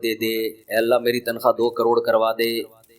دے دے، اے اللہ میری تنخواہ 2 کروڑ کروا دے.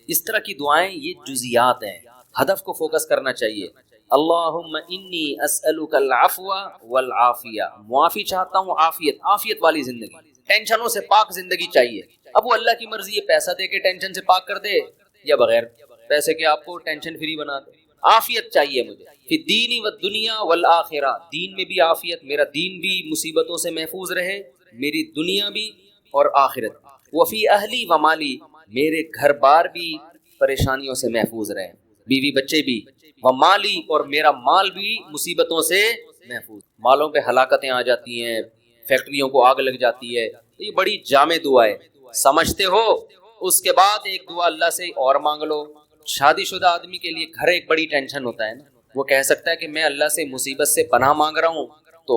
اس طرح کی دعائیں یہ جزیات ہیں، ہدف کو فوکس کرنا چاہیے. اللہم انی اسألک العفو والعافیہ، معافی چاہتا ہوں، عافیت والی زندگی، ٹینشنوں سے پاک زندگی چاہیے. اب وہ اللہ کی مرضی ہے، پیسہ دے کے ٹینشن سے پاک کر دے یا بغیر پیسے کے آپ کو ٹینشن فری بنا دے. عافیت چاہیے مجھے فی الدین والدنیا والآخرہ، دین میں بھی عافیت، میرا دین بھی مصیبتوں سے محفوظ رہے، میری دنیا بھی اور آخرت. وفی اہلی و مالی، میرے گھر بار بھی پریشانیوں سے محفوظ رہے، بیوی بچے بھی، و مالی اور میرا مال بھی مصیبتوں سے محفوظ. مالوں پہ ہلاکتیں آ جاتی ہیں، فیکٹریوں کو آگ لگ جاتی ہے. یہ بڑی جامع دعا ہے، سمجھتے ہو. اس کے بعد ایک دعا اللہ سے اور مانگ لو. شادی شدہ آدمی کے لیے گھر ایک بڑی ٹینشن ہوتا ہے نا، وہ کہہ سکتا ہے کہ میں اللہ سے مصیبت سے پناہ مانگ رہا ہوں، تو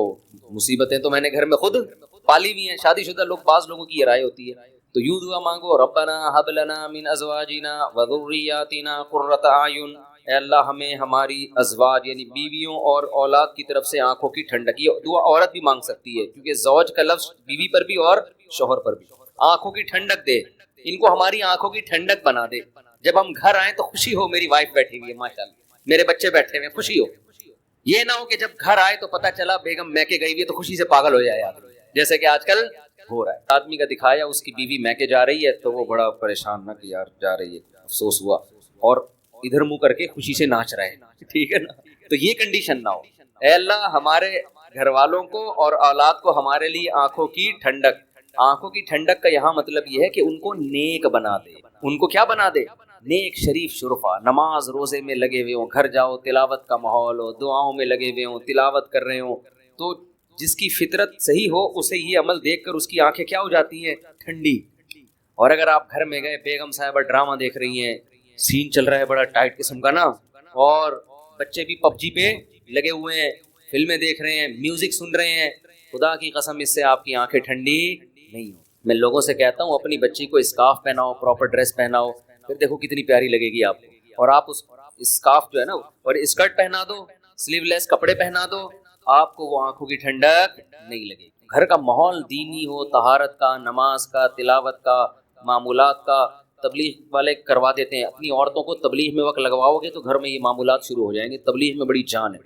مصیبتیں تو میں نے گھر میں خود پالی ہوئی ہیں. شادی شدہ لوگ، بعض لوگوں کی یہ رائے ہوتی ہے، تو یوں دعا مانگو، ربنا ہب لنا من ازواجنا وذریاتنا قرۃ اعین، اے اللہ ہمیں ہماری ازواج یعنی بیویوں اور اولاد کی طرف سے آنکھوں کی ٹھنڈک. یہ دعا عورت بھی مانگ سکتی ہے کیونکہ زوج کا لفظ بیوی پر بھی اور شوہر پر بھی. آنکھوں کی ٹھنڈک دے، ان کو ہماری آنکھوں کی ٹھنڈک بنا دے. جب ہم گھر آئیں تو خوشی ہو، میری وائف بیٹھی ہوئی ہے ماشاءاللہ، میرے بچے بیٹھے ہوئے، خوشی ہو. یہ نہ ہو کہ جب گھر آئے تو پتہ چلا بیگم میکے گئی ہوئی ہے تو خوشی سے پاگل ہو جائے آدمی، جیسے کہ آج کل ہو رہا ہے. آدمی کا دکھایا اس کی بیوی میکے جا رہی ہے تو وہ بڑا پریشان، نہ کہ یار جا رہی ہے، افسوس ہوا، اور ادھر منہ کر کے خوشی سے ناچ رہے ہیں. ٹھیک ہے نا؟ تو یہ کنڈیشن نہ ہو. اے اللہ ہمارے گھر والوں کو اور اولاد کو ہمارے لیے آنکھوں کی ٹھنڈک. آنکھوں کی ٹھنڈک کا یہاں مطلب یہ ہے کہ ان کو نیک بنا دے. ان کو کیا بنا دے؟ نیک، شریف، شرفا. نماز روزے میں لگے ہوئے ہوں، گھر جاؤ تلاوت کا ماحول ہو، دعاؤں میں لگے ہوئے ہوں، تلاوت کر رہے ہوں. تو جس کی فطرت صحیح ہو اسے یہ عمل دیکھ کر اس کی آنکھیں کیا ہو جاتی ہیں؟ ٹھنڈی. اور اگر آپ گھر میں گئے، بیگم صاحبہ ڈرامہ دیکھ رہی ہیں، سین چل رہا ہے بڑا ٹائٹ قسم کا نا، اور بچے بھی پب جی پہ لگے ہوئے ہیں، فلمیں دیکھ رہے ہیں، میوزک سن رہے ہیں، خدا کی قسم اس سے آپ کی آنکھیں ٹھنڈی نہیں ہو. میں لوگوں سے کہتا ہوں اپنی بچی کو اسکارف پہناؤ، پراپر ڈریس پہناؤ، پھر دیکھو کتنی پیاری لگے گی آپ کو. اور آپ اس اسکارف جو ہے نا اور اسکرٹ پہنا دو، سلیو لیس کپڑے پہنا دو، آپ کو وہ آنکھوں کی ٹھنڈک نہیں لگے گی. گھر کا ماحول دینی ہو، طہارت کا، نماز کا، تلاوت کا، معمولات کا. تبلیغ والے کروا دیتے ہیں، اپنی عورتوں کو تبلیغ میں وقت لگواؤ گے تو گھر میں یہ معمولات شروع ہو جائیں گے. تبلیغ میں بڑی جان ہے.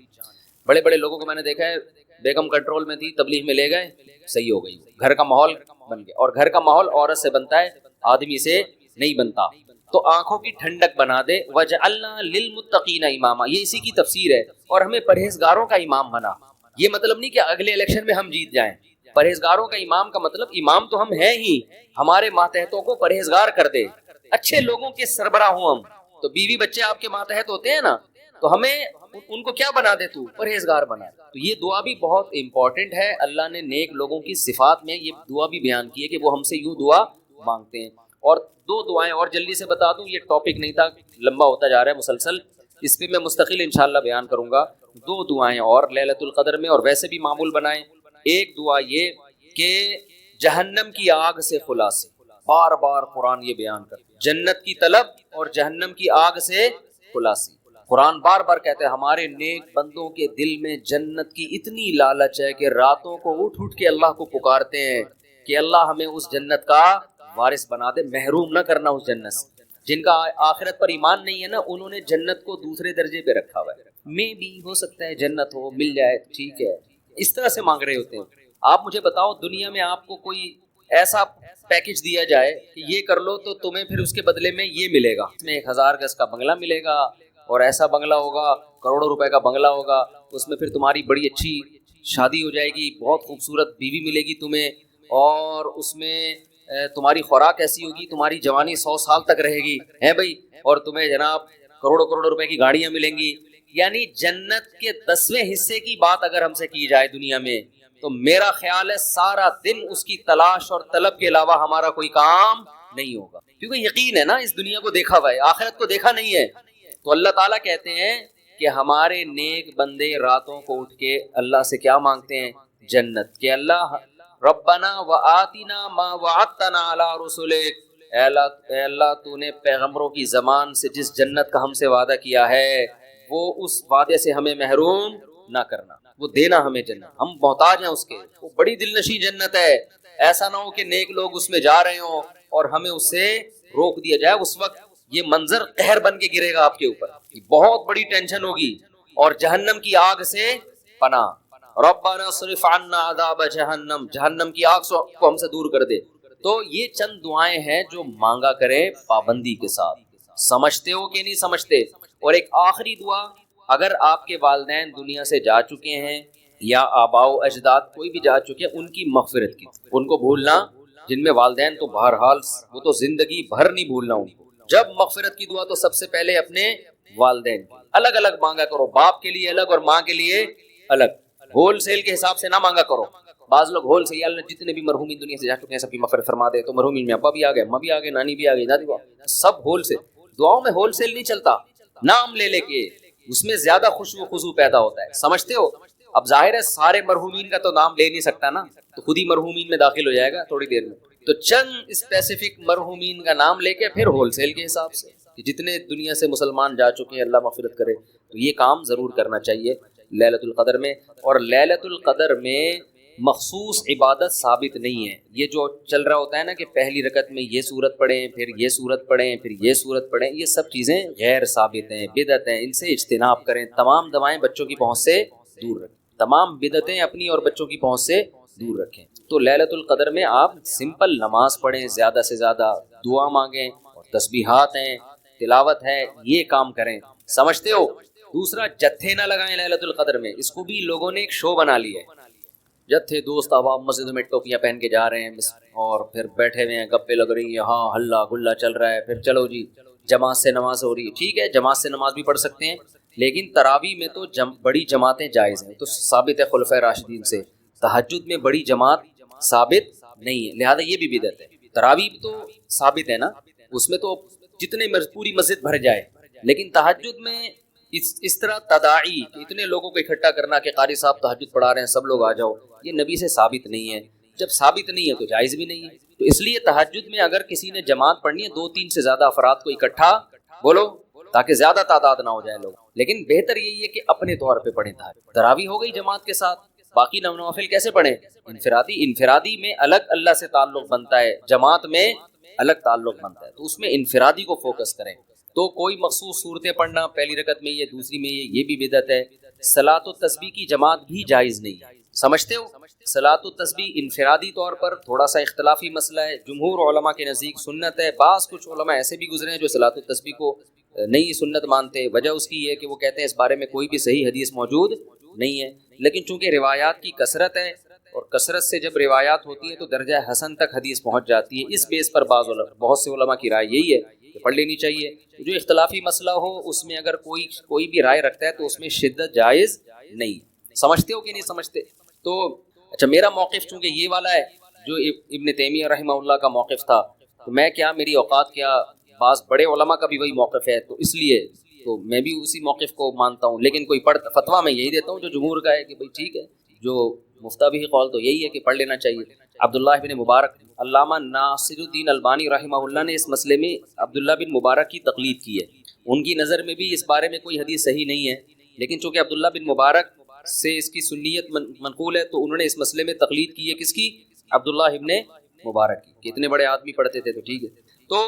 بڑے بڑے لوگوں کو میں نے دیکھا ہے، بیگم کنٹرول میں تھی، تبلیغ میں لے گئے، صحیح ہو گئی، گھر کا ماحول بن گیا. اور گھر کا ماحول عورت سے بنتا ہے، آدمی سے نہیں بنتا. تو آنکھوں کی ٹھنڈک بنا دے. وجعلنا للمتقین اماما، یہ اسی کی تفسیر ہے. اور ہمیں پرہیزگاروں کا امام بنا. یہ مطلب نہیں کہ اگلے الیکشن میں ہم جیت جائیں. پرہیزگاروں کا امام کا مطلب امام تو ہم ہیں ہی، ہمارے ماتحتوں کو پرہیزگار کر دے، اچھے لوگوں کے سربراہ ہوں ہم. تو بیوی بچے آپ کے ماتحت ہوتے ہیں نا، تو ہمیں ان کو کیا بنا دے؟ تو پرہیزگار بنا. تو یہ دعا بھی بہت امپورٹنٹ ہے. اللہ نے نیک لوگوں کی صفات میں یہ دعا بھی بیان کی ہے کہ وہ ہم سے یوں دعا مانگتے ہیں. اور 2 دعائیں اور جلدی سے بتا دوں، یہ ٹاپک نہیں تھا، لمبا ہوتا جا رہا ہے مسلسل، اس پہ میں مستقل انشاءاللہ بیان کروں گا. 2 دعائیں اور لیلۃ القدر میں، اور ویسے بھی معمول بنائیں. ایک دعا یہ کہ جہنم کی آگ سے خلاصے. بار بار قرآن یہ بیان کرتا ہے جنت کی طلب اور جہنم کی آگ سے خلاصی. قرآن بار بار کہتا ہے ہمارے نیک بندوں کے دل میں جنت کی اتنی لالچ ہے کہ راتوں کو اٹھ اٹھ کے اللہ کو پکارتے ہیں کہ اللہ ہمیں اس جنت کا وارث بنا دے، محروم نہ کرنا اس جنت سے. جن کا آخرت پر ایمان نہیں ہے نا، انہوں نے جنت کو دوسرے درجے پہ رکھا ہوا ہے. میں بھی ہو سکتا ہے جنت ہو، مل جائے ٹھیک ہے، اس طرح سے مانگ رہے ہوتے ہیں. آپ مجھے بتاؤ، دنیا میں آپ کو کوئی ایسا پیکج دیا جائے کہ یہ کر لو تو تمہیں پھر اس کے بدلے میں یہ ملے گا، اس میں 1000 گز کا بنگلہ ملے گا، اور ایسا بنگلہ ہوگا، کروڑوں روپے کا بنگلہ ہوگا، اس میں پھر تمہاری بڑی اچھی شادی ہو جائے گی، بہت خوبصورت بیوی ملے گی تمہیں، اور اس میں تمہاری خوراک ایسی ہوگی، تمہاری جوانی 100 سال تک رہے گی ہے بھائی، اور تمہیں جناب کروڑوں کروڑوں روپے کی گاڑیاں ملیں گی. یعنی جنت کے 10ویں حصے کی بات اگر ہم سے کی جائے دنیا میں، تو میرا خیال ہے سارا دن اس کی تلاش اور طلب کے علاوہ ہمارا کوئی کام نہیں ہوگا، کیونکہ یقین ہے نا اس دنیا کو دیکھا ہوا ہے، آخرت کو دیکھا نہیں ہے. تو اللہ تعالیٰ کہتے ہیں کہ ہمارے نیک بندے راتوں کو اٹھ کے اللہ سے کیا مانگتے ہیں؟ جنت. کہ اللہ ربنا وآتنا ما وعدتنا علی رسولک، اے اللہ تو نے پیغمبروں کی زبان سے جس جنت کا ہم سے وعدہ کیا ہے وہ اس وعدے سے ہمیں محروم نہ کرنا، وہ دینا ہمیں جنت، ہم محتاج ہیں اس کے، وہ بڑی دل نشیں جنت ہے، ایسا نہ ہو کہ نیک لوگ اس میں جا رہے ہوں اور ہمیں اس سے روک دیا جائے، اس وقت یہ منظر قہر بن کے گرے گا آپ کے اوپر، بہت بڑی ٹینشن ہوگی، اور جہنم کی آگ سے پناہ، ربنا صرف عنا عذاب جہنم، جہنم کی آگ کو ہم سے دور کر دے۔ تو یہ چند دعائیں ہیں جو مانگا کریں پابندی کے ساتھ، سمجھتے ہو کہ نہیں سمجھتے؟ اور ایک آخری دعا، اگر آپ کے والدین دنیا سے جا چکے ہیں یا آباء و اجداد کوئی بھی جا چکے ہیں، ان کی مغفرت کی، ان کو بھولنا، جن میں والدین تو بہرحال وہ تو زندگی بھر نہیں بھولنا ان کو، جب مغفرت کی دعا تو سب سے پہلے اپنے والدین کی الگ الگ مانگا کرو، باپ کے لیے الگ اور ماں کے لیے الگ، ہول سیل کے حساب سے نہ مانگا کرو۔ بعض لوگ ہول سیل، اللہ جتنے بھی مرحومین دنیا سے جا چکے ہیں سب کی مغفرت فرما دے، تو مرحومین میں ابا بھی آ گئے، اماں بھی آ گئے، نانی بھی آ گئی، دادی بھی آ گئی، سب ہول سیل۔ دعاؤں میں ہول سیل نہیں چلتا، نام لے لے کے اس میں زیادہ خوشو خضو پیدا ہوتا ہے، سمجھتے ہو؟ اب ظاہر ہے سارے مرحومین کا تو نام لے نہیں سکتا نا، تو خود ہی مرحومین میں داخل ہو جائے گا تھوڑی دیر میں، تو چند اسپیسیفک مرحومین کا نام لے کے پھر ہول سیل کے حساب سے کہ جتنے دنیا سے مسلمان جا چکے ہیں اللہ مغفرت کرے، تو یہ کام ضرور کرنا چاہیے لیلۃ القدر میں۔ اور لیلۃ القدر میں مخصوص عبادت ثابت نہیں ہے، یہ جو چل رہا ہوتا ہے نا کہ پہلی رکعت میں یہ سورت پڑھیں، پھر یہ سورت پڑھیں، پھر یہ سورت پڑھیں، یہ سب چیزیں غیر ثابت ہیں، بدعت ہیں، ان سے اجتناب کریں، تمام دوائیں بچوں کی پہنچ سے دور رکھیں، تمام بدعتیں اپنی اور بچوں کی پہنچ سے دور رکھیں۔ تو لیلۃ القدر میں آپ سمپل نماز پڑھیں، زیادہ سے زیادہ دعا مانگیں، اور تسبیحات ہیں، تلاوت ہے، یہ کام کریں، سمجھتے ہو؟ دوسرا، جتھے نہ لگائیں لیلۃ القدر میں، اس کو بھی لوگوں نے ایک شو بنا لیا ہے، جتھے دوست احباب مسجد میں ٹوپیاں پہن کے جا رہے ہیں اور پھر بیٹھے ہوئے ہیں، گپے لگ رہی ہیں، ہاں ہلا گلا چل رہا ہے، پھر چلو جی جماعت سے نماز ہو رہی ہے، ٹھیک ہے جماعت سے نماز بھی پڑھ سکتے ہیں، لیکن تراویح میں تو بڑی جماعتیں جائز ہیں، تو ثابت ہے خلفائے راشدین سے، تہجد میں بڑی جماعت ثابت نہیں ہے، لہذا یہ بھی بدعت ہے۔ تراویح تو ثابت ہے نا، اس میں تو جتنے پوری مسجد بھر جائے، لیکن تہجد میں اس طرح تداعی اتنے لوگوں کو اکٹھا کرنا کہ قاری صاحب تہجد پڑھا رہے ہیں سب لوگ آ جاؤ، یہ نبی سے ثابت نہیں ہے، جب ثابت نہیں ہے تو جائز بھی نہیں ہے۔ تو اس لیے تہجد میں اگر کسی نے جماعت پڑھنی ہے، 2-3 سے زیادہ افراد کو اکٹھا بولو تاکہ زیادہ تعداد نہ ہو جائے لوگ، لیکن بہتر یہی ہے کہ اپنے طور پہ پڑھیں تہجد۔ تراویح ہو گئی جماعت کے ساتھ، باقی نوافل کیسے پڑھیں؟ انفرادی میں الگ اللہ سے تعلق بنتا ہے، جماعت میں الگ تعلق بنتا ہے، تو اس میں انفرادی کو فوکس کریں۔ تو کوئی مخصوص صورتیں پڑھنا، پہلی رکعت میں یہ، دوسری میں یہ بھی بدعت ہے۔ صلاۃ و تسبیح کی جماعت بھی جائز نہیں ہے، سمجھتے ہو؟ صلاۃ و تسبیح انفرادی طور پر تھوڑا سا اختلافی مسئلہ ہے، جمہور علماء کے نزدیک سنت ہے، بعض کچھ علماء ایسے بھی گزرے ہیں جو صلاۃ و تسبیح کو نہیں سنت مانتے، وجہ اس کی یہ ہے کہ وہ کہتے ہیں اس بارے میں کوئی بھی صحیح حدیث موجود نہیں ہے، لیکن چونکہ روایات کی کثرت ہے، اور کثرت سے جب روایات ہوتی ہے تو درجہ حسن تک حدیث پہنچ جاتی ہے، اس بیس پر بہت سے علماء کی رائے یہی ہے کہ پڑھ لینی چاہیے۔ جو اختلافی مسئلہ ہو اس میں اگر کوئی بھی رائے رکھتا ہے تو اس میں شدت جائز نہیں، سمجھتے ہو کہ نہیں سمجھتے؟ تو اچھا، میرا موقف چونکہ یہ والا ہے جو ابن تیمیہ رحمہ اللہ کا موقف تھا، تو میں کیا، میری اوقات کیا، بعض بڑے علماء کا بھی وہی موقف ہے، تو اس لیے تو میں بھی اسی موقف کو مانتا ہوں، لیکن کوئی فتویٰ میں یہی دیتا ہوں جو جمہور کا ہے کہ بھئی ٹھیک ہے، جو مفتہ بھی قول تو یہی ہے کہ پڑھ لینا چاہیے۔ عبداللہ بن مبارک، علامہ ناصر الدین البانی رحمہ اللہ نے اس مسئلے میں عبداللہ بن مبارک کی تقلید کی ہے، ان کی نظر میں بھی اس بارے میں کوئی حدیث صحیح نہیں ہے، لیکن چونکہ عبداللہ بن مبارک سے اس کی سنیت منقول ہے تو انہوں نے اس مسئلے میں تقلید کی ہے، کس کی؟ عبداللہ ابن مبارک کی، کہ اتنے بڑے آدمی پڑھتے تھے تو ٹھیک ہے۔ تو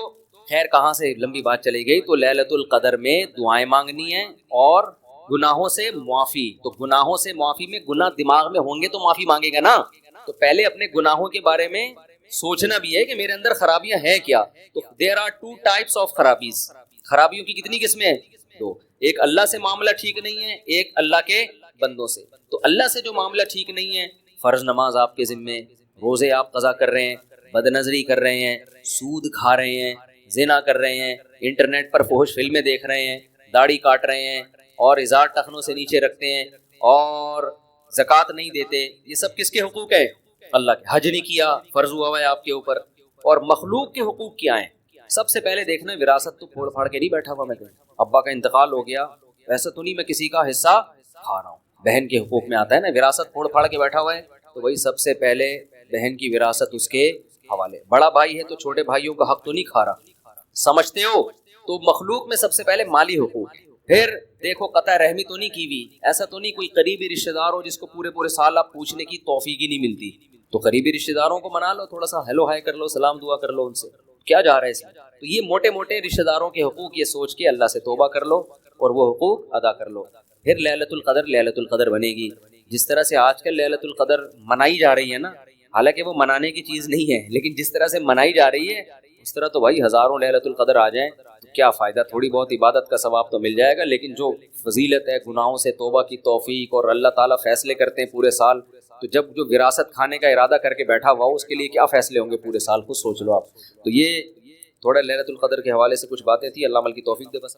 خیر کہاں سے لمبی بات چلی گئی، تو لیلۃ القدر میں دعائیں مانگنی ہیں اور گناہوں سے معافی، تو گناہوں سے معافی میں گناہ دماغ میں ہوں گے تو معافی مانگے گا نا، تو پہلے اپنے گناہوں کے بارے میں سوچنا بھی ہے کہ میرے اندر خرابیاں ہیں کیا۔ تو دیر آر 2 types of خرابیز، خرابیوں کی کتنی قسمیں ہیں؟ 2، ایک اللہ سے معاملہ ٹھیک نہیں ہے، ایک اللہ کے بندوں سے۔ تو اللہ سے جو معاملہ ٹھیک نہیں ہے، فرض نماز آپ کے ذمے، روزے آپ قضا کر رہے ہیں، بد نظری کر رہے ہیں، سود کھا رہے ہیں، زنا کر رہے ہیں، انٹرنیٹ پر فحش فلمیں دیکھ رہے ہیں، داڑھی کاٹ رہے ہیں اور ازار ٹخنوں سے نیچے رکھتے ہیں اور زکوٰۃ نہیں دیتے، یہ سب کس کے حقوق ہیں؟ اللہ کے۔ حج نہیں کیا، فرض ہوا ہے آپ کے اوپر، اور مخلوق کے حقوق کیا ہیں؟ سب سے پہلے دیکھنا، وراثت تو پھوڑ پھاڑ کے نہیں بیٹھا ہوا میں کہیں، ابا کا انتقال ہو گیا ویسا تو نہیں میں کسی کا حصہ کھا رہا ہوں، بہن کے حقوق میں آتا ہے نا، وراثت پھوڑ پھاڑ کے بیٹھا ہوا ہے تو وہی سب سے پہلے بہن کی وراثت اس کے حوالے، بڑا بھائی ہے تو چھوٹے بھائیوں کا حق تو نہیں کھا رہا، سمجھتے ہو؟ تو مخلوق میں سب سے پہلے مالی حقوق، پھر دیکھو قطع رحمی تو نہیں کی ہوئی، ایسا تو نہیں کوئی قریبی رشتہ دار ہو جس کو پورے پورے سال آپ پوچھنے کی توفیق ہی نہیں ملتی، تو قریبی رشتہ داروں کو منا لو، تھوڑا سا ہیلو ہائے کر لو، سلام دعا کر لو ان سے، کیا جا رہا ہے اس میں؟ تو یہ موٹے موٹے رشتہ داروں کے حقوق یہ سوچ کے اللہ سے توبہ کر لو اور وہ حقوق ادا کر لو. پھر لیلۃ القدر بنے گی. جس طرح سے آج کل لیلۃ القدر منائی جا رہی ہے نا، حالانکہ وہ منانے کی چیز نہیں ہے، لیکن جس طرح سے منائی جا رہی ہے اس طرح تو بھائی ہزاروں لیلۃ القدر آ جائیں تو کیا فائدہ، تھوڑی بہت عبادت کا ثواب تو مل جائے گا، لیکن جو فضیلت ہے، گناہوں سے توبہ کی توفیق، اور اللہ تعالیٰ فیصلے کرتے ہیں پورے سال، تو جب جو وراثت کھانے کا ارادہ کر کے بیٹھا ہوا ہو اس کے لیے کیا فیصلے ہوں گے پورے سال، خود سوچ لو آپ. تو یہ تھوڑا لیلۃ القدر کے حوالے سے کچھ باتیں تھی. اللہ عمل کی توفیق دے بس.